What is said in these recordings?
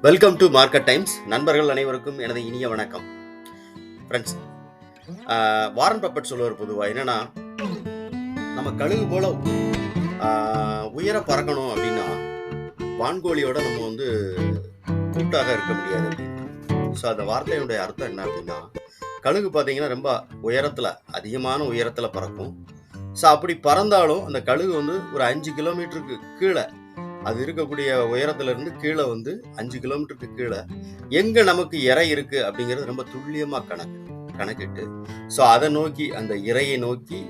Welcome to market times. நண்பர்கள் அனைவருக்கும் எனது இனிய வணக்கம். ஃப்ரெண்ட்ஸ், வாரன் பஃபெட் சொல்லுவார் பொதுவாக என்னன்னா, நம்ம கழுகு போல உயர பறக்கணும் அப்படின்னா வான்கோழியோட நம்ம வந்து கூட்டாக இருக்க முடியாது அப்படின்னு. ஸோ அந்த வார்த்தையினுடைய அர்த்தம் என்ன அப்படின்னா, கழுகு பார்த்தீங்கன்னா ரொம்ப உயரத்தில், அதிகமான உயரத்தில் பறக்கும். ஸோ அப்படி பறந்தாலும் அந்த கழுகு வந்து ஒரு 5 கிலோமீட்டருக்கு கீழே, அது இருக்கக்கூடிய உயரத்திலிருந்து கீழே வந்து 5 கிலோமீட்டருக்கு கீழே எங்கே நமக்கு இறை இருக்குது அப்படிங்கிறது ரொம்ப துல்லியமாக கணக்கிட்டு ஸோ அதை நோக்கி, அந்த இறையை நோக்கி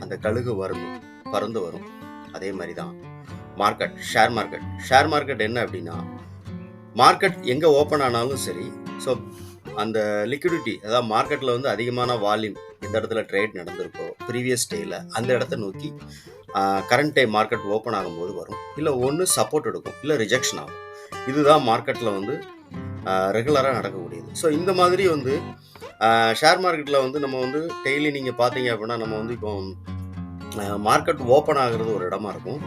அந்த கழுகு பறந்து வரும். அதே மாதிரி தான் ஷேர் மார்க்கெட் என்ன அப்படின்னா, மார்க்கெட் எங்கே ஓப்பன் ஆனாலும் சரி, ஸோ அந்த லிக்விடிட்டி, அதாவது மார்க்கெட்டில் வந்து அதிகமான வால்யூம் எந்த இடத்துல ட்ரேட் நடந்திருக்கோ ப்ரீவியஸ் டேயில் அந்த இடத்த நோக்கி கரண்ட் டே மார்க்கெட் ஓப்பன் ஆகும்போது வரும். இல்லை ஒன்று சப்போர்ட் எடுக்கும், இல்லை ரிஜெக்ஷன் ஆகும். இதுதான் மார்க்கெட்டில் வந்து ரெகுலராக நடக்கக்கூடியது. ஸோ இந்த மாதிரி வந்து ஷேர் மார்க்கெட்டில் வந்து நம்ம வந்து டெய்லி நீங்கள் பார்த்தீங்க அப்படின்னா, நம்ம வந்து இப்போ மார்க்கெட் ஓப்பன் ஆகிறது ஒரு இடமா இருக்கும்.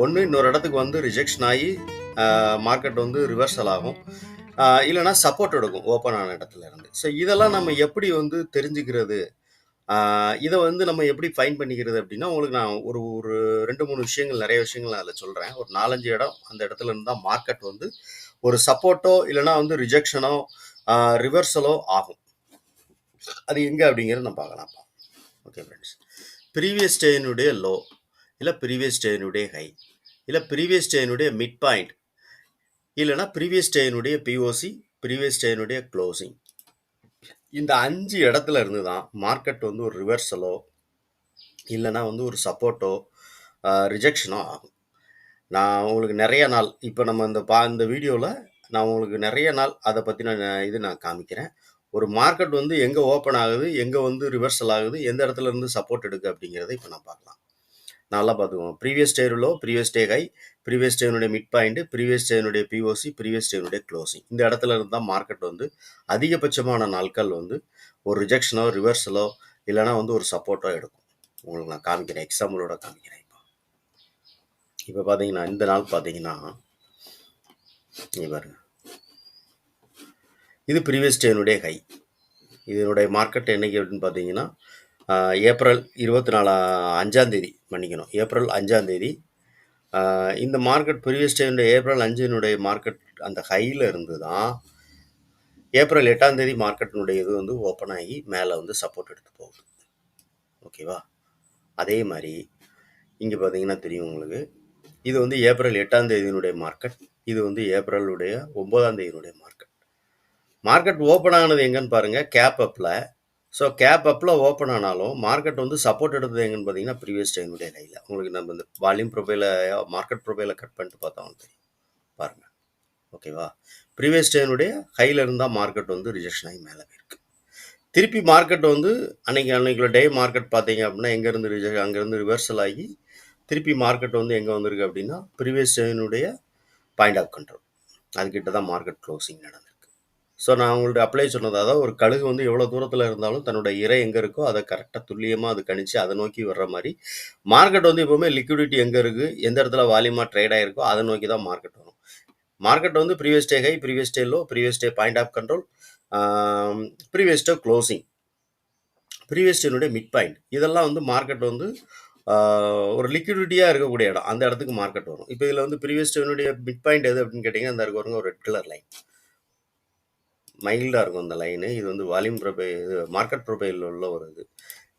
ஒன்று இன்னொரு இடத்துக்கு வந்து ரிஜெக்ஷன் ஆகி மார்க்கெட் வந்து ரிவர்சல் ஆகும், இல்லைனா சப்போர்ட் எடுக்கும் ஓப்பன் ஆன இடத்துல இருந்து. ஸோ இதெல்லாம் நம்ம எப்படி வந்து தெரிஞ்சுக்கிறது, இதை வந்து நம்ம எப்படி ஃபைன் பண்ணிக்கிறது அப்படின்னா, உங்களுக்கு நான் ஒரு 2-3 விஷயங்கள், நிறைய விஷயங்கள் அதில் சொல்கிறேன். ஒரு 4-5 இடம், அந்த இடத்துல இருந்து தான் மார்க்கெட் வந்து ஒரு சப்போர்ட்டோ இல்லைனா வந்து ரிஜெக்ஷனோ ரிவர்சலோ ஆகும். அது எங்கே அப்படிங்கிறது நம்ம பார்க்கலாம். ஓகே ஃப்ரெண்ட்ஸ், ப்ரீவியஸ் டேனுடைய லோ, இல்லை ப்ரீவியஸ் டேனுடைய ஹை, இல்லை ப்ரீவியஸ் டேனுடைய மிட் பாயிண்ட், இல்லைனா ப்ரீவியஸ் டேனுடைய பிஓசி, ப்ரீவியஸ் டேனுடைய க்ளோசிங், இந்த 5 இடத்துல இருந்து தான் மார்க்கெட் வந்து ஒரு ரிவர்சலோ இல்லைனா வந்து ஒரு சப்போர்ட்டோ ரிஜெக்ஷனோ ஆகும். நான் உங்களுக்கு நிறைய நாள், இப்போ நம்ம இந்த வீடியோவில் நான் உங்களுக்கு நிறைய நாள் அதை பற்றின நான் காமிக்கிறேன். ஒரு மார்க்கெட் வந்து எங்கே ஓப்பன் ஆகுது, எங்கே வந்து ரிவர்சல் ஆகுது, எந்த இடத்துல இருந்து சப்போர்ட் எடுக்கு அப்படிங்கிறத இப்போ நான் பார்க்கலாம். நல்லா பார்த்துக்குவோம். Previous day low, previous day high, previous டேனுடைய மிட் பாயிண்ட், ப்ரீவியஸ் டேனுடைய பிஓசி, ப்ரீவியஸ் டேனுடைய க்ளோசிங், இந்த இடத்துல இருந்து தான் மார்க்கெட் வந்து அதிகபட்சமான நாட்கள் வந்து ஒரு ரிஜெக்ஷனோ ரிவர்சலோ இல்லைனா வந்து ஒரு சப்போர்ட்டோ எடுக்கும். உங்களுக்கு நான் காமிக்கிறேன், எக்ஸாம்பிளோட காமிக்கிறேன். இப்போ பார்த்தீங்கன்னா, இந்த நாள் பார்த்தீங்கன்னா பாருங்க, இது ப்ரீவியஸ் டேனுடைய ஹை. இதனுடைய மார்க்கெட் என்னைக்கு அப்படின்னு பார்த்தீங்கன்னா, ஏப்ரல் 5 மன்னிக்கணும், ஏப்ரல் 5 இந்த மார்க்கெட் ப்ரீவியஸ் டேனுடைய ஏப்ரல் 5 மார்க்கெட் அந்த ஹையில் இருந்து தான் ஏப்ரல் 8 மார்க்கெட்டினுடைய இது வந்து ஓப்பன் ஆகி மேலே வந்து சப்போர்ட் எடுத்து போகுது. ஓகேவா? அதே மாதிரி இங்கே பார்த்தீங்கன்னா தெரியும் உங்களுக்கு, இது வந்து ஏப்ரல் 8 மார்க்கெட், இது வந்து ஏப்ரலுடைய 9 மார்க்கெட் ஓப்பன் ஆனது எங்கன்னு பாருங்கள், கேப் அப்பில். ஸோ கேப் அப்பில் ஓப்பன் ஆனாலும் மார்க்கெட் வந்து சப்போர்ட் எடுத்தது எங்கன்னு பார்த்தீங்கன்னா ப்ரீவியஸ் டேனுடைய ஹையில். உங்களுக்கு நம்ம இந்த வால்யூம் ப்ரொஃபைலை, மார்க்கெட் ப்ரொஃபைலை கட் பண்ணிட்டு பார்த்தா தெரியும் பாருங்கள். ஓகேவா? ப்ரீவியஸ் டேனுடைய ஹையில் இருந்தால் மார்க்கெட் வந்து ரிஜெக்ஷன் ஆகி மேலே போயிருக்கு. திருப்பி மார்க்கெட் வந்து அன்னைக்குள்ள டே மார்க்கெட் பார்த்தீங்க அப்படின்னா எங்கேருந்து அங்கேருந்து ரிவர்சல் ஆகி திருப்பி மார்க்கெட் வந்து எங்கே வந்திருக்கு அப்படின்னா ப்ரீவியஸ் டேனுடைய பாயிண்ட் ஆஃப் கண்ட்ரோல், அதுக்கிட்ட தான் மார்க்கெட் க்ளோசிங் நடந்திருக்கு. ஸோ நான் உங்கள்ட்ட அப்ளை சொன்னது, அதாவது ஒரு கழுகு வந்து எவ்வளோ தூரத்தில் இருந்தாலும் தன்னோட இறை எங்கே இருக்கோ அதை கரெக்டாக துல்லியமாக அது கணிச்சு அதை நோக்கி வர்ற மாதிரி மார்க்கெட் வந்து எப்போவுமே லிக்விடிட்டி எங்கே இருக்குது, எந்த இடத்துல வால்யூமாக ட்ரேட் ஆகிருக்கோ அதை நோக்கி தான் மார்க்கெட் வரும். மார்க்கெட் வந்து previous day high, previous day low, previous day point of control, previous day closing, previous டேனுடைய மிட் பாயிண்ட், இதெல்லாம் வந்து மார்க்கெட் வந்து ஒரு லிக்விடிட்டியாக இருக்கக்கூடிய இடம், அந்த இடத்துக்கு மார்க்கெட் வரும். இப்போ இதில் வந்து ப்ரீவியஸ் டேனுடைய மிட் பாயிண்ட் எது அப்படின்னு கேட்டிங்கன்னா, அந்த வருங்க ஒரு ரெட் கலர் லைன், மைல்டாக இருக்கும் அந்த லைனு. இது வந்து வால்யூம் ப்ரொஃபைல், இது மார்க்கெட் ப்ரொஃபைலில் உள்ள ஒரு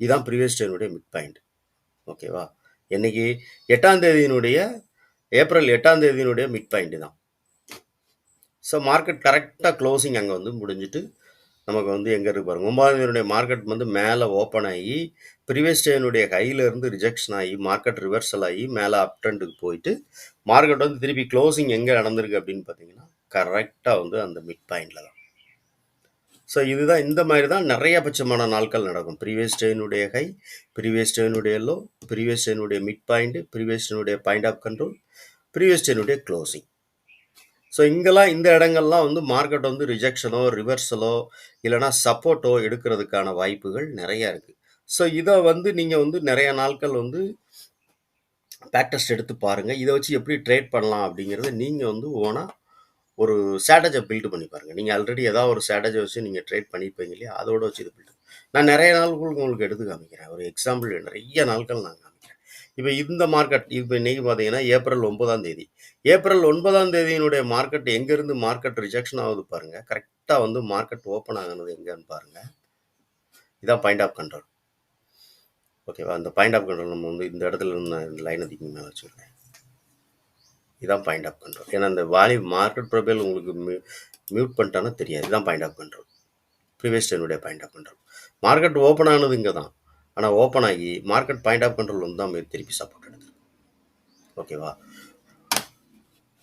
இதுதான் ப்ரீவியஸ் டேனுடைய மிட் பாயிண்ட். ஓகேவா? என்னைக்கு 8 ஏப்ரல் 8 மிட் பாயிண்ட் தான். ஸோ மார்க்கெட் கரெக்டாக க்ளோசிங் அங்கே வந்து முடிஞ்சிட்டு நமக்கு வந்து எங்கே இருக்கு பாருங்கள், 9 மார்க்கெட் வந்து மேலே ஓப்பன் ஆகி ப்ரீவியஸ் டேனுடைய ஹையிலேருந்து ரிஜெக்ஷன் ஆகி மார்க்கெட் ரிவர்சல் ஆகி மேலே அப் ட்ரெண்டுக்கு போயிட்டு மார்க்கெட் வந்து திருப்பி க்ளோசிங் எங்கே நடந்திருக்கு அப்படின்னு பார்த்தீங்கன்னா கரெக்டாக வந்து அந்த மிட் பாயிண்டில் தான். ஸோ இதுதான், இந்த மாதிரி தான் நிறைய பட்சமான நாட்கள் நடக்கும். ப்ரீவியஸ் டேனுடைய ஹை, ப்ரீவியஸ் டேனுடைய லோ, ப்ரீவியஸ் டேனுடைய மிட் பாயிண்ட், ப்ரீவியஸ் டேனுடைய பாயிண்ட் ஆஃப் கண்ட்ரோல், ப்ரீவியஸ் டேனுடைய க்ளோசிங். ஸோ இங்கெல்லாம், இந்த இடங்கள்லாம் வந்து மார்க்கெட் வந்து ரிஜெக்ஷனோ ரிவர்சலோ இல்லைனா சப்போர்ட்டோ எடுக்கிறதுக்கான வாய்ப்புகள் நிறையா இருக்குது. ஸோ இதை வந்து நீங்கள் வந்து நிறைய நாட்கள் வந்து பேக் டெஸ்ட் எடுத்து பாருங்கள். இதை வச்சு எப்படி ட்ரேட் பண்ணலாம் அப்படிங்கிறத நீங்கள் வந்து ஓனாக ஒரு ஸ்ட்ராட்டஜை பில்ட் பண்ணி பாருங்கள். நீங்கள் ஆல்ரெடி ஏதாவது ஒரு ஸ்ட்ராட்டஜி வச்சு நீங்கள் ட்ரேட் பண்ணியிருப்பீங்க இல்லையா, அதோட வச்சு இது பில்ட். நான் நிறைய நாட்களுக்கு உங்களுக்கு எடுத்து காமிக்கிறேன். ஒரு எக்ஸாம்பிள் நிறைய நாட்கள் நான் காமிக்கிறேன். இப்போ இந்த மார்க்கெட் இப்போ இன்றைக்கி பார்த்தீங்கன்னா ஏப்ரல் 9ஆம் தேதி. ஏப்ரல் 9ஆம் தேதியினுடைய மார்க்கெட் எங்கேருந்து மார்க்கெட் ரிஜெக்ஷன் ஆகுது பாருங்கள். கரெக்டாக வந்து மார்க்கெட் ஓப்பன் ஆகுனது எங்கேன்னு பாருங்கள். இதான் பாயிண்ட் ஆஃப் கண்ட்ரோல். ஓகேவா? அந்த பாயிண்ட் ஆஃப் கண்ட்ரோல் நம்ம வந்து இந்த இடத்துல நான் இந்த லைனை தூக்கி மேலே வச்சுருக்கேன். இதுதான் பாயிண்ட் ஆஃப் கண்ட்ரோல். ஏன்னா இந்த மார்க்கெட் ப்ரொஃபைல் உங்களுக்கு மியூட் பண்ணிட்டானா தெரியாது. இதுதான் பாயிண்ட் ஆஃப் கண்ட்ரோல். ப்ரீவியஸ் டேனுடைய point of control. Market open ஆனது இங்கே தான். ஆனால் ஓப்பன் ஆகி மார்க்கெட் பாயிண்ட் ஆஃப் கண்ட்ரோல் வந்து தான் திருப்பி சப்போர்ட் எடுத்து. ஓகேவா?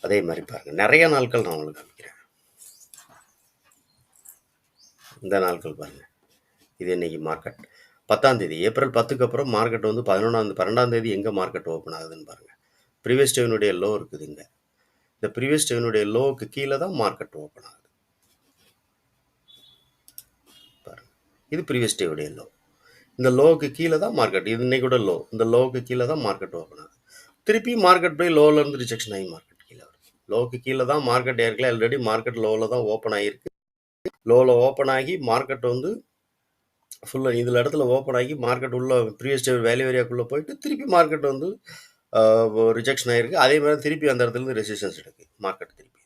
அதே மாதிரி பாருங்கள், நிறைய நாட்கள் நான் உங்களுக்கு காமிக்கிறேன். இந்த நாட்கள் பாருங்கள். இது இன்னைக்கு மார்க்கெட் 10ஆம் தேதி, ஏப்ரல் 10க்கு அப்புறம் மார்க்கெட் வந்து 12ஆம் தேதி எங்கே மார்க்கெட் ஓப்பன் ஆகுதுன்னு பாருங்கள். ப்ரீவியஸ் டேனுடைய லோ இருக்குது இங்கே. இந்த ப்ரீவியஸ் டேனுடைய லோவுக்கு கீழே தான் மார்க்கெட் ஓப்பன் ஆகுது பாருங்க. இது ப்ரீவியஸ் டேவுடைய லோ. இந்த லோவுக்கு கீழே தான் மார்க்கெட், இது இன்னைக்கு கூட லோ, இந்த லோவுக்கு கீழே தான் மார்க்கெட் ஓப்பன் ஆகுது. திருப்பி மார்க்கெட் போய் லோவிலேருந்து ரிஜெக்ஷன் ஆகி மார்க்கெட் கீழே வருது. லோவுக்கு கீழே தான் மார்க்கெட் ஏற்கனவே ஆல்ரெடி மார்க்கெட் லோவில் தான் ஓப்பன் ஆகிருக்கு. லோவில் ஓப்பன் ஆகி மார்க்கெட் வந்து ஃபுல்லாக இதில் இடத்துல ஓப்பன் ஆகி மார்க்கெட் உள்ள ப்ரீவியஸ் டே வேல்யூ ஏரியாக்குள்ளே போயிட்டு திருப்பி மார்க்கெட் வந்து ரிஜெக்ஷன் ஆகிருக்கு. அதே மாதிரி திருப்பி அந்த இடத்துலேருந்து ரெசிஸ்டன்ஸ் எடுக்கு மார்க்கெட் திருப்பி.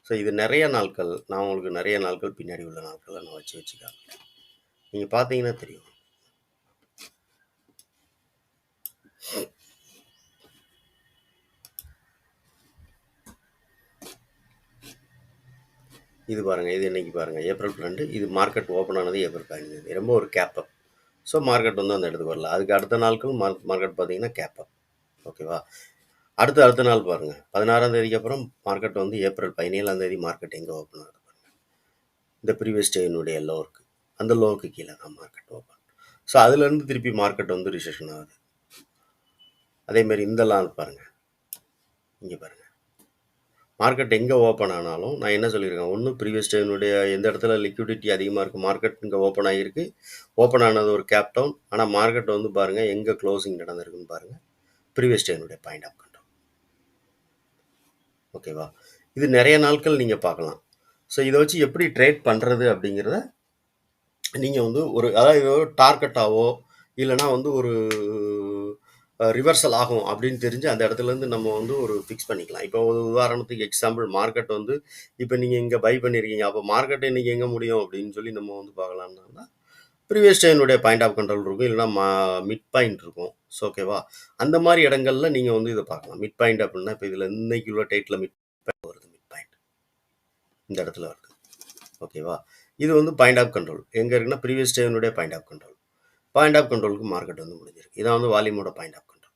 ஸோ இது நிறைய நாட்கள், நான் உங்களுக்கு நிறைய நாட்கள் பின்னாடி உள்ள நாட்களை நான் வச்சு காமிக்கிறேன். நீங்கள் பார்த்தீங்கன்னா தெரியும். இது பாருங்கள், இது இன்றைக்கி பாருங்கள் ஏப்ரல் 12. இது மார்க்கெட் ஓப்பன் ஆனது ஏப்ரல் 15. ரொம்ப ஒரு கேப் அப். ஸோ மார்க்கெட் வந்து அந்த இடத்துக்கு வரல. அதுக்கு அடுத்த நாட்கள் மார்க்கெட் பார்த்தீங்கன்னா கேப் அப். ஓகேவா? அடுத்த நாள் பாருங்கள், 16ஆம் தேதிக்கு அப்புறம் மார்க்கெட் வந்து ஏப்ரல் 17ஆம் தேதி மார்க்கெட் எங்கே ஓப்பன் ஆகுது பாருங்கள். இந்த ப்ரீவியஸ் டேனுடைய லோ இருக்குது, அந்த லோவுக்கு கீழே தான் மார்க்கெட் ஓப்பன். ஸோ அதுலேருந்து திருப்பி மார்க்கெட் வந்து ரிசெஷன் ஆகுது. அதேமாரி இந்த நாள் பாருங்கள், இங்கே பாருங்கள், மார்க்கெட் எங்கே ஓப்பன் ஆனாலும் நான் என்ன சொல்லியிருக்கேன், ஒன்று ப்ரீவியஸ் டேனுடைய எந்த இடத்துல லிக்விடிட்டி அதிகமாக இருக்குது, மார்க்கெட் இங்கே ஓப்பன் ஆகிருக்கு, ஓப்பன் ஆனது ஒரு கேப் டவுன். ஆனால் மார்க்கெட் வந்து பாருங்கள் எங்கே க்ளோசிங் நடந்திருக்குன்னு பாருங்கள், ப்ரீவியஸ் டேனுடைய பாயிண்ட் ஆஃப் கண்ட்ரோல். ஓகேவா? இது நிறைய நாட்கள் நீங்கள் பார்க்கலாம். ஸோ இதை வச்சு எப்படி ட்ரேட் பண்ணுறது அப்படிங்கிறத நீங்கள் வந்து ஒரு, அதாவது இது ஒரு டார்கெட்டாவோ இல்லைனா வந்து ஒரு ரிவர்சல் ஆகும் அப்படின்னு தெரிஞ்சு அந்த இடத்துலேருந்து நம்ம வந்து ஒரு ஃபிக்ஸ் பண்ணிக்கலாம். இப்போ ஒரு உதாரணத்துக்கு எக்ஸாம்பிள், மார்க்கெட் வந்து இப்போ நீங்கள் இங்கே பை பண்ணியிருக்கீங்க, அப்போ மார்க்கெட் இன்றைக்கி எங்கே முடியும் அப்படின்னு சொல்லி நம்ம வந்து பார்க்கலாம்னா ப்ரீவியஸ் டேனுடைய பாயிண்ட் ஆஃப் கண்ட்ரோல் இருக்கும், இல்லைனா மிட் பாயிண்ட் இருக்கும். ஸோ ஓகேவா? அந்த மாதிரி இடங்கள்ல நீங்கள் வந்து இதை பார்க்கலாம். மிட் பாயிண்ட் அப்படின்னா இப்போ இதில் இன்னைக்கு உள்ள டேட்டில் மிட் பாயிண்ட் வருது, மிட் பாயிண்ட் இந்த இடத்துல வருது. ஓகேவா? இது வந்து பாயிண்ட் ஆஃப் கண்ட்ரோல் எங்கே இருக்குன்னா ப்ரீவியஸ் டேனுடைய point of control. Point of கண்ட்ரோலுக்கு மார்க்கெட் வந்து முடிஞ்சிருக்கு. இதான் வந்து வால்யூமோட பாயிண்ட் ஆஃப் கண்ட்ரோல்.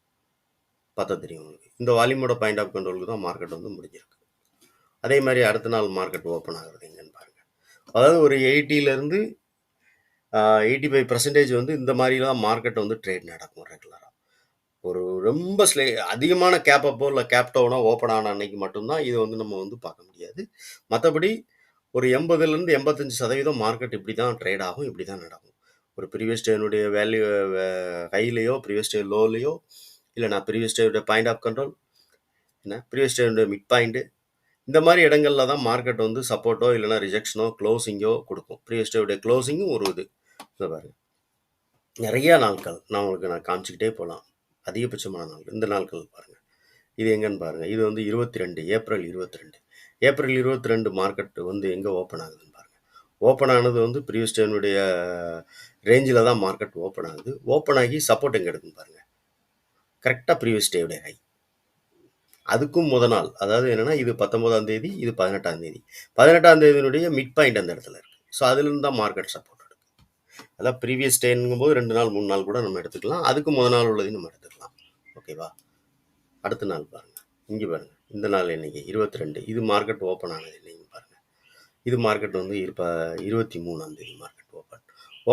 பார்த்தா தெரியும் உங்களுக்கு. இந்த வால்யூமோட பாயிண்ட் ஆஃப் கண்ட்ரோலுக்கு தான் மார்க்கெட் வந்து முடிஞ்சிருக்கு. அதே மாதிரி அடுத்த நாள் மார்க்கெட் ஓப்பன் ஆகுறது எங்கன்னு பாருங்கள். அதாவது ஒரு 80லேருந்து 85% வந்து இந்த மாதிரிலாம் மார்க்கெட் வந்து ட்ரேட் நடக்கும் ரெகுலராக. ஒரு ரொம்ப அதிகமான கேப் அப்போ இல்லை கேப் டவுனோ ஓப்பன் ஆன அன்னைக்கு மட்டும்தான் இது வந்து நம்ம வந்து பார்க்க முடியாது. மற்றபடி ஒரு 80லேருந்து 85% மார்க்கெட் இப்படி தான் ட்ரேட் ஆகும், இப்படி தான் நடக்கும். ஒரு ப்ரீவியஸ் டேனுடைய வேல்யூ ஹைலையோ ப்ரீவியஸ் டே லோலையோ, இல்லைனா ப்ரீவியஸ் டேனுடைய பாயிண்ட் ஆஃப் கண்ட்ரோல், என்ன ப்ரீவியஸ் டேனுடைய மிட் பாயிண்ட்டு, இந்த மாதிரி இடங்களில் தான் மார்க்கெட் வந்து சப்போர்ட்டோ இல்லைனா ரிஜெக்ஷனோ க்ளோசிங்கோ கொடுக்கும். ப்ரீவியஸ் டேவுடைய க்ளோசிங்கும் ஒரு இது. இதை பாருங்க, நிறையா நாட்கள் நான் உங்களுக்கு காமிச்சிக்கிட்டே போகலாம். அதிகபட்சமான நாள் இந்த நாட்கள் பாருங்கள். இது எங்கன்னு பாருங்கள், இது வந்து 22 ஏப்ரல் 22. ஏப்ரல் 22 மார்க்கெட் வந்து எங்கே ஓப்பன் ஆகுதுன்னு பாருங்கள். ஓப்பன் ஆனது வந்து ப்ரீவியஸ் டேனுடைய ரேஞ்சில் தான் மார்க்கெட் ஓப்பன் ஆகுது. ஓப்பன் ஆகி சப்போர்ட் எங்கே எடுக்குன்னு பாருங்கள். கரெக்டாக ப்ரீவியஸ் டேவுடைய ஹை. அதுக்கும் முத நாள், அதாவது என்னென்னா இது 19ஆம் தேதி, இது 18ஆம் தேதி. 18ஆம் தேதியினுடைய மிட் பாயிண்ட் அந்த இடத்துல இருக்குது. ஸோ அதுலேருந்து தான் மார்க்கெட் சப்போர்ட் எடுக்கும். அதான் ப்ரீவியஸ் டேங்கும்போது 2 நாள் 3 நாள் கூட நம்ம எடுத்துக்கலாம். அதுக்கு முத நாள் உள்ளதையும் நம்ம எடுத்துக்கலாம். ஓகேவா? அடுத்த நாள் பாருங்கள், இங்கே பாருங்கள், இந்த நாள் இன்னைக்கு 22. இது மார்க்கெட் ஓப்பன் ஆனது இல்லைன்னு பாருங்கள். இது மார்க்கெட் வந்து 23ஆம் தேதி மார்க்கெட்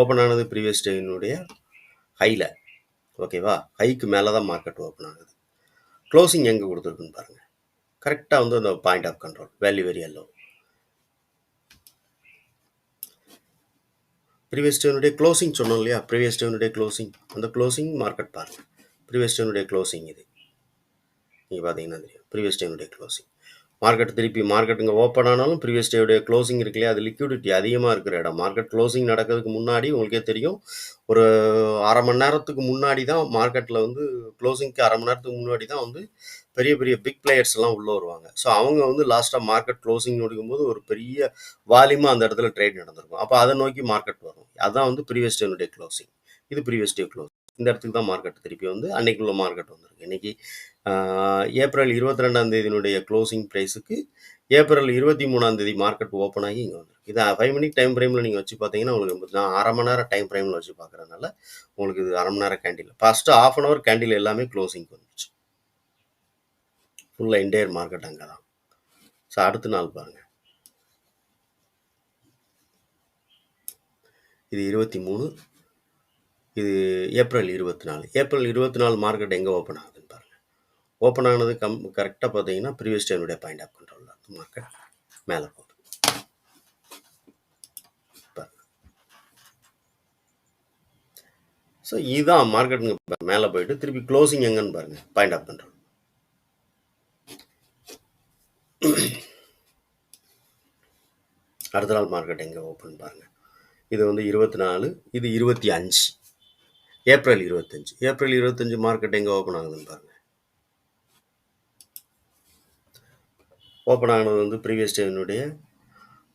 ஓப்பன் ஆனது ப்ரீவியஸ் டேனுடைய ஹையில். ஓகேவா? ஹைக்கு மேலே தான் மார்க்கெட் ஓப்பன் ஆகுது. க்ளோசிங் எங்கே கொடுத்துருக்குன்னு பாருங்கள். கரெக்டாக வந்து அந்த point of control value very low. Previous டேனுடைய க்ளோசிங் சொன்னோம் இல்லையா, ப்ரீவியஸ் டேனுடைய க்ளோசிங், அந்த க்ளோசிங் மார்க்கெட் பாருங்கள். ப்ரீவியஸ் டேனுடைய க்ளோசிங் இது நீங்கள் பார்த்தீங்கன்னா தெரியும். ப்ரீவியஸ் டேனுடைய க்ளோசிங் மார்க்கெட் திருப்பி மார்க்கெட்டுங்க ஓப்பன் ஆனாலும் ப்ரீவியஸ் டேவுடைய க்ளோசிங் இருக்கு இல்லையா, அது லிக்விடிட்டி அதிகமாக இருக்கிற இடம். மார்க்கெட் க்ளோசிங் நடக்கிறதுக்கு முன்னாடி உங்களுக்கே தெரியும், ஒரு 1/2 மணி நேரத்துக்கு முன்னாடி தான் மார்க்கெட்டில் வந்து க்ளோசிங்க்கு 1/2 மணி நேரத்துக்கு முன்னாடி தான் வந்து பெரிய பெரிய பிக் பிளேயர்ஸ் எல்லாம் உள்ளே வருவாங்க. ஸோ அவங்க வந்து லாஸ்ட்டாக மார்க்கெட் க்ளோசிங் முடிக்கும்போது ஒரு பெரிய வால்யூமாக அந்த இடத்துல ட்ரேட் நடந்திருக்கும். அப்போ அதை நோக்கி மார்க்கெட் வரும். அதுதான் வந்து ப்ரீவியஸ் டேனுடைய க்ளோசிங். இது ப்ரீவியஸ் டே க்ளோஸ். இந்த இடத்துக்கு தான் மார்க்கெட் திருப்பி வந்து அன்னைக்குள்ள மார்க்கெட் வந்திருக்கு. இன்னைக்கு ஏப்ரல் 22ஆம் தேதியினுடைய க்ளோசிங் ப்ரைஸுக்கு ஏப்ரல் 23ஆம் தேதி மார்க்கெட் ஓப்பன் ஆகி இங்கே வந்துருக்கு. இதை 5 மினிட் டைம் ஃப்ரேமில் நீங்கள் வச்சு பார்த்தீங்கன்னா உங்களுக்கு நான் 1/2 மணி நேரம் டைம் ஃப்ரேமில் வச்சு பார்க்குறதுனால உங்களுக்கு இது 1/2 மணி நேரம் கேண்டில். ஃபஸ்ட்டு 1/2 hour கேண்டில் எல்லாமே க்ளோசிங் வந்துச்சு. ஃபுல்லாக என்டையர் மார்க்கெட் அங்கே தான். ஸோ அடுத்த நாள் பாருங்கள், இது 23, இது ஏப்ரல் 24. ஏப்ரல் 24 மார்க்கெட் எங்கே ஓப்பன் ஆகுதுன்னு பாருங்கள். ஓப்பன் ஆனது கரெக்டாக பார்த்தீங்கன்னா ப்ரீவியஸ் டேனுடைய பாயிண்ட் ஆஃப் கண்ட்ரோல் தான் மார்க்கெட் மேலே போகுது. ஸோ இதுதான் மார்க்கெட்டுங்க மேலே போயிட்டு திருப்பி க்ளோசிங் எங்கன்னு பாருங்கள், பாயிண்ட் ஆஃப் கண்ட்ரோல். அடுத்த நாள் மார்க்கெட் எங்கே ஓப்பன் பாருங்கள். இது வந்து 24, இது 25, ஏப்ரல் 25. ஏப்ரல் 25 மார்க்கெட் எங்கே ஓப்பன் ஆகுதுன்னு பாருங்கள். ஓப்பன் ஆனது வந்து ப்ரீவியஸ் டேனுடைய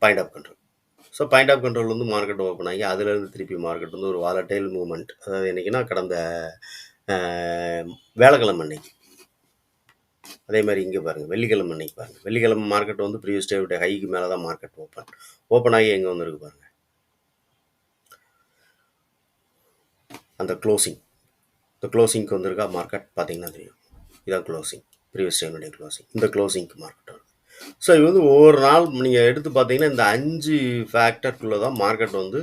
point of control. So point of control வந்து மார்க்கெட் ஓப்பன் ஆகி அதுலேருந்து திருப்பி மார்க்கெட் வந்து ஒரு வாலட்டைல் மூவ்மெண்ட். அதாவது என்றைக்குன்னா கடந்த வேலைக்கிழமை அன்னைக்கு. அதே மாதிரி இங்கே பாருங்கள், வெள்ளிக்கிழமை அன்னைக்கு பாருங்கள். வெள்ளிக்கிழமை மார்க்கெட் வந்து ப்ரீவியஸ் டேவுடைய ஹைக்கு மேலே தான் மார்க்கெட் ஓப்பன் ஆகி எங்கே வந்துருக்கு பாருங்கள். அந்த க்ளோசிங், இந்த க்ளோசிங்க்கு வந்திருக்கா மார்க்கெட் பார்த்தீங்கன்னா தெரியும். இதான் க்ளோசிங், ப்ரீவியஸ் டேனுடைய க்ளோசிங். இந்த க்ளோசிங்க்கு மார்க்கெட் வருது. ஸோ இது வந்து ஒவ்வொரு நாள் நீங்கள் எடுத்து பார்த்தீங்கன்னா இந்த 5 ஃபேக்டருக்குள்ளே தான் மார்க்கெட் வந்து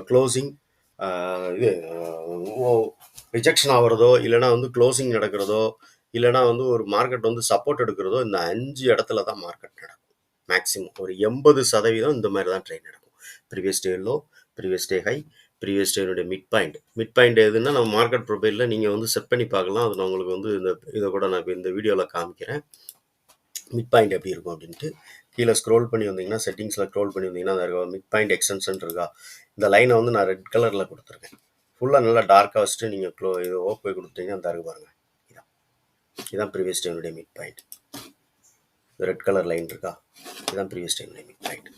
க்ளோசிங் இது ரிஜெக்ஷன் ஆகிறதோ, இல்லைனா வந்து க்ளோசிங் நடக்கிறதோ, இல்லைனா வந்து ஒரு மார்க்கெட் வந்து சப்போர்ட் எடுக்கிறதோ, இந்த 5 இடத்துல தான் மார்க்கெட் நடக்கும். மேக்ஸிமம் ஒரு 80% இந்த மாதிரி தான் ட்ரேட் நடக்கும். Previous day low, previous day high, previous டேனுடைய மிட் பாயிண்ட். மிட் பாயிண்ட் எதுன்னா நம்ம மார்க்கெட் ப்ரொஃபைலில் நீங்கள் வந்து செட் பண்ணி பார்க்கலாம். அது நான் உங்களுக்கு வந்து இதை கூட நான் இப்போ இந்த வீடியோவில் காமிக்கிறேன். மிட் பாயிண்ட் எப்படி இருக்கும் அப்படின்ட்டு கீழே ஸ்க்ரோல் பண்ணி வந்தீங்கன்னா, செட்டிங்ஸில் ஸ்க்ரோல் பண்ணி வந்தீங்கன்னா அந்த மிட் பாயிண்ட் எக்ஸ்டென்ஷன் இருக்கா, இந்த லைனை வந்து நான் ரெட் கலரில் கொடுத்துருக்கேன். ஃபுல்லாக நல்லா டார்க்காக வச்சுட்டு நீங்கள் இது ஓப்பன் கொடுத்தீங்கன்னா அந்த இருக்கு பாருங்கள். இதுதான் ப்ரீவியஸ் டேனுடைய mid point. Red colour line இருக்கா, இதுதான் ப்ரீவியஸ் டேனுடைய மிட் பாயிண்ட்.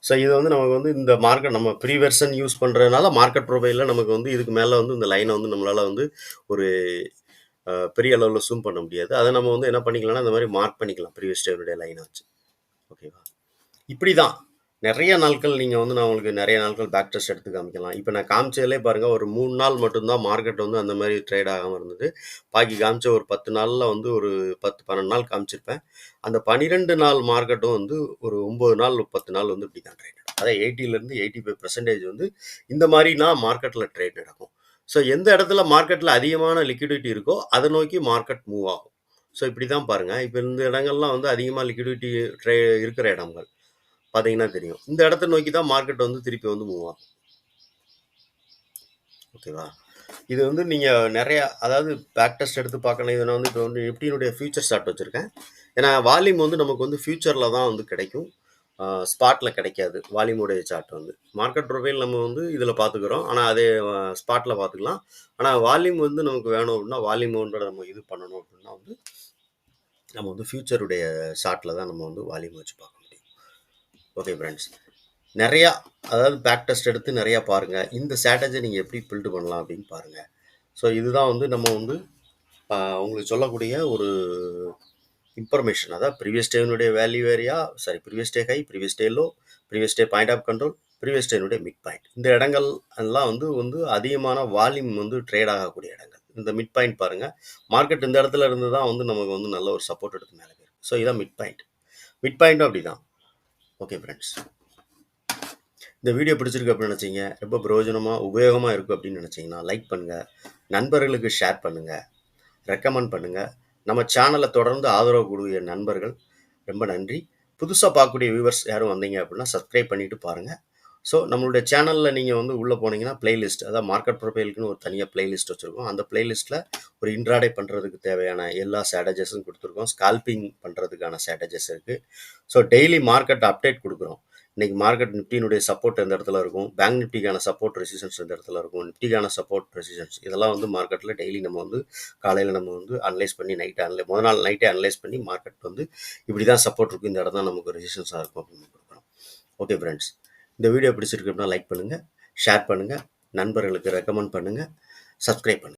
ஸோ இது வந்து நமக்கு வந்து இந்த மார்க்கெட் நம்ம ப்ரீ வெர்ஷன் யூஸ் பண்ணுறதுனால மார்க்கெட் ப்ரொஃபைலில் நமக்கு வந்து இதுக்கு மேலே வந்து இந்த லைனை வந்து நம்மளால் வந்து ஒரு பெரிய அளவில் ஜூம் பண்ண முடியாது. அதை நம்ம வந்து என்ன பண்ணிக்கலாம்னா இந்த மாதிரி மார்க் பண்ணிக்கலாம் ப்ரீவியஸ் டேனுடைய லைனை வச்சு. ஓகேவா, இப்படி தான் நிறைய நாட்கள் நீங்கள் வந்து நான் உங்களுக்கு நிறைய நாட்கள் பேக் டெஸ்ட் எடுத்து காமிக்கலாம். இப்போ நான் காமிச்சதுலே பாருங்கள், ஒரு 3 நாள் மட்டும்தான் மார்க்கெட் வந்து அந்த மாதிரி ட்ரேட் ஆகாமல் இருந்தது. பாக்கி காமிச்ச ஒரு 10 நாளில் வந்து ஒரு 10-12 நாள் காமிச்சிருப்பேன். அந்த 12 நாள் மார்க்கெட்டும் வந்து ஒரு 9 நாள் 10 நாள் வந்து இப்படி தான் ட்ரேட் நடக்கும். அதாவது 80% 85% வந்து இந்த மாதிரினா மார்க்கெட்டில் ட்ரேட் நடக்கும். ஸோ எந்த இடத்துல மார்க்கெட்டில் அதிகமான லிக்விடிட்டி இருக்கோ அதை நோக்கி மார்க்கெட் மூவ் ஆகும். ஸோ இப்படி தான் பாருங்கள், இப்போ இந்த இடங்கள்லாம் வந்து அதிகமாக லிக்விடிட்டி இருக்கிற இடங்கள் பார்த்தீங்கன்னா தெரியும். இந்த இடத்த நோக்கி தான் மார்க்கெட் வந்து திருப்பி வந்து மூவ் ஆகும். ஓகேவா, இது வந்து நீங்கள் நிறைய அதாவது பேக் டெஸ்ட் எடுத்து பார்க்கணும். இதை நான் வந்து இப்போ வந்து நிஃப்டியினுடைய ஃபியூச்சர் சார்ட் வச்சுருக்கேன். ஏன்னா வால்யூம் வந்து நமக்கு வந்து ஃபியூச்சரில் தான் வந்து கிடைக்கும், ஸ்பாட்டில் கிடைக்காது. வால்யூமுடைய சார்ட் வந்து மார்க்கெட் ப்ரொஃபைல் நம்ம வந்து இதில் பார்த்துக்கிறோம், ஆனால் அதே ஸ்பாட்டில் பார்த்துக்கலாம். ஆனால் வால்யூம் வந்து நமக்கு வேணும் அப்படின்னா வால்யூமோட நம்ம இது பண்ணணும் அப்படின்னா வந்து நம்ம வந்து ஃபியூச்சருடைய சார்ட்டில் தான் நம்ம வந்து வால்யூம் வச்சு பார்க்க முடியும். ஓகே ஃப்ரெண்ட்ஸ், நிறையா அதாவது பேக் டெஸ்ட் எடுத்து நிறையா பாருங்கள். இந்த ஸ்ட்ராட்டஜி நீங்கள் எப்படி பில்டு பண்ணலாம் அப்படின்னு பாருங்கள். ஸோ இதுதான் வந்து நம்ம வந்து உங்களுக்கு சொல்லக்கூடிய ஒரு இன்ஃபர்மேஷன். அதாவது ப்ரீவியஸ் டேனுடைய value area, sorry previous day high, previous day low, previous day point of control, previous டேனுடைய மிட் பாயிண்ட். இந்த இடங்கள் எல்லாம் வந்து அதிகமான வால்யூம் வந்து ட்ரேட் ஆகக்கூடிய இடங்கள். இந்த மிட் பாயிண்ட் பாருங்கள், மார்க்கெட் இந்த இடத்துல இருந்து தான் வந்து நமக்கு வந்து நல்ல ஒரு சப்போர்ட் எடுத்து மேலே போயிருக்கு. ஸோ இதான் மிட் பாயிண்ட். மிட் பாயிண்ட்டும் அப்படி தான். ஓகே ஃப்ரெண்ட்ஸ், இந்த வீடியோ பிடிச்சிருக்கு அப்படின்னு நினச்சிங்க, ரொம்ப பிரயோஜனமாக உபயோகமாக இருக்கும் அப்படின்னு நினச்சிங்கன்னா லைக் பண்ணுங்கள், நண்பர்களுக்கு ஷேர் பண்ணுங்கள், ரெக்கமெண்ட் பண்ணுங்கள். நம்ம சேனலை தொடர்ந்து ஆதரவு கொடுக்கிற நண்பர்கள் ரொம்ப நன்றி. புதுசாக பார்க்கக்கூடிய வியூவர்ஸ் யாரும் வந்தீங்க அப்படின்னா சப்ஸ்கிரைப் பண்ணிவிட்டு பாருங்கள். ஸோ நம்மளுடைய சேனலில் நீங்கள் வந்து உள்ளே போனீங்கன்னா பிளேலிஸ்ட், அதாவது மார்க்கெட் ப்ரொஃபைலுக்குன்னு ஒரு தனியாக பிளேலிஸ்ட் வச்சுருக்கோம். அந்த பிளேலிஸ்ட்டில் ஒரு இன்ட்ராடே பண்ணுறதுக்கு தேவையான எல்லா ஸ்ட்ராட்டஜிஸும் கொடுத்துருக்கோம். ஸ்கால்பிங் பண்ணுறதுக்கான ஸ்ட்ராட்டஜிஸ் இருக்குது. ஸோ டெய்லி மார்க்கெட் அப்டேட் கொடுக்குறோம். இன்றைக்கி மார்க்கெட் நிஃப்டியினுடைய சப்போர்ட் எந்த இடத்துல இருக்கும், பேங்க் நிஃப்டிக்கான சப்போர்ட் ரெசிஸ்டன்ஸ் எந்த இடத்துல இருக்கும், நிஃப்டிக்கான சப்போர்ட் ரெசிஸ்டன்ஸ், இதெல்லாம் வந்து மார்க்கெட்டில் டெய்லி நம்ம வந்து காலையில் நம்ம வந்து அனலைஸ் பண்ணி முதல் நாள் நைட்டே அனலைஸ் பண்ணி மார்க்கெட் வந்து இப்படி தான் சப்போர்ட் இருக்கும், இந்த இடம் தான் நமக்கு ரெசிஸ்டன்ஸாக இருக்கும் அப்படின்னு கொடுக்குறோம். ஓகே ஃப்ரெண்ட்ஸ், இந்த வீடியோ பிடிச்சிருக்கு அப்படின்னா லைக் பண்ணுங்கள், ஷேர் பண்ணுங்கள், நண்பர்களுக்கு ரெக்கமெண்ட் பண்ணுங்கள், சப்ஸ்கிரைப் பண்ணுங்கள்.